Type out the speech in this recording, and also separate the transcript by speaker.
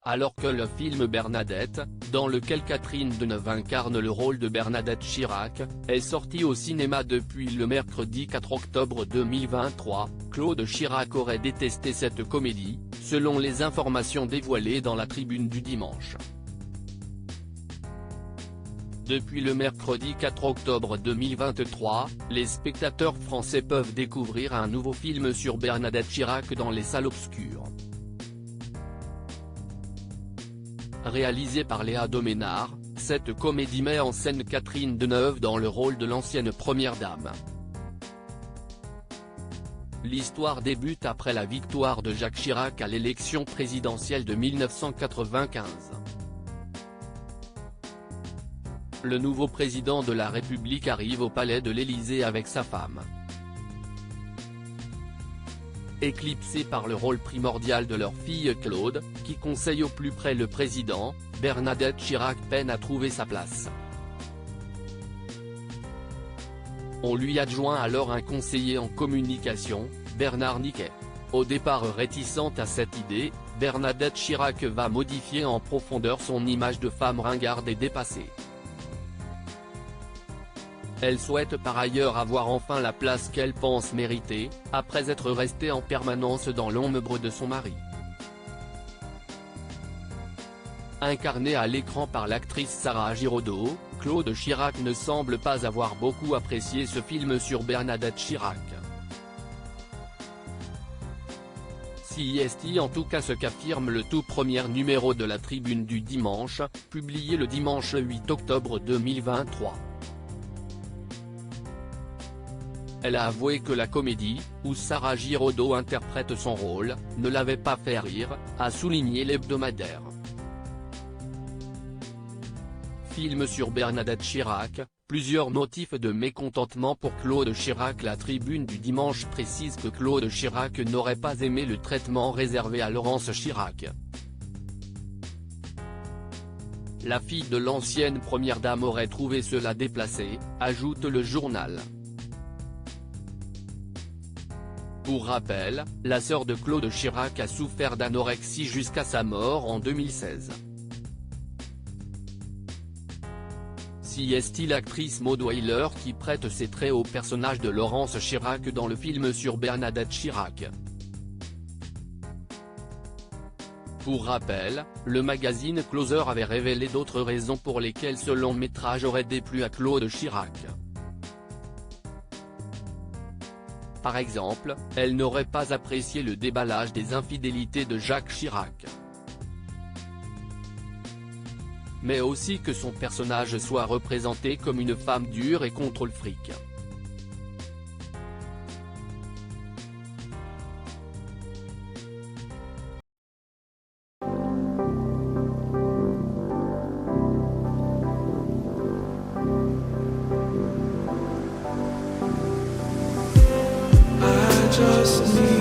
Speaker 1: Alors que le film Bernadette, dans lequel Catherine Deneuve incarne le rôle de Bernadette Chirac, est sorti au cinéma depuis le mercredi 4 octobre 2023, Claude Chirac aurait détesté cette comédie, selon les informations dévoilées dans la Tribune du dimanche. Depuis le mercredi 4 octobre 2023, les spectateurs français peuvent découvrir un nouveau film sur Bernadette Chirac dans les salles obscures. Réalisé par Léa Doménard, cette comédie met en scène Catherine Deneuve dans le rôle de l'ancienne première dame. L'histoire débute après la victoire de Jacques Chirac à l'élection présidentielle de 1995. Le nouveau président de la République arrive au palais de l'Élysée avec sa femme. Éclipsée par le rôle primordial de leur fille Claude, qui conseille au plus près le président, Bernadette Chirac peine à trouver sa place. On lui adjoint alors un conseiller en communication, Bernard Niquet. Au départ réticente à cette idée, Bernadette Chirac va modifier en profondeur son image de femme ringarde et dépassée. Elle souhaite par ailleurs avoir enfin la place qu'elle pense mériter, après être restée en permanence dans l'ombre de son mari. Incarnée à l'écran par l'actrice Sarah Giraudot, Claude Chirac ne semble pas avoir beaucoup apprécié ce film sur Bernadette Chirac. Si est en tout cas ce qu'affirme le tout premier numéro de la Tribune du dimanche, publié le dimanche 8 octobre 2023. Elle a avoué que la comédie, où Sarah Giraudot interprète son rôle, ne l'avait pas fait rire, a souligné l'hebdomadaire. Film sur Bernadette Chirac, plusieurs motifs de mécontentement pour Claude Chirac. La Tribune du dimanche précise que Claude Chirac n'aurait pas aimé le traitement réservé à Laurence Chirac. La fille de l'ancienne première dame aurait trouvé cela déplacé, ajoute le journal. Pour rappel, la sœur de Claude Chirac a souffert d'anorexie jusqu'à sa mort en 2016. Si est l'actrice Maud Wailer qui prête ses traits au personnage de Laurence Chirac dans le film sur Bernadette Chirac. Pour rappel, le magazine Closer avait révélé d'autres raisons pour lesquelles ce long métrage aurait déplu à Claude Chirac. Par exemple, elle n'aurait pas apprécié le déballage des infidélités de Jacques Chirac. Mais aussi que son personnage soit représenté comme une femme dure et contre le fric.
Speaker 2: Just need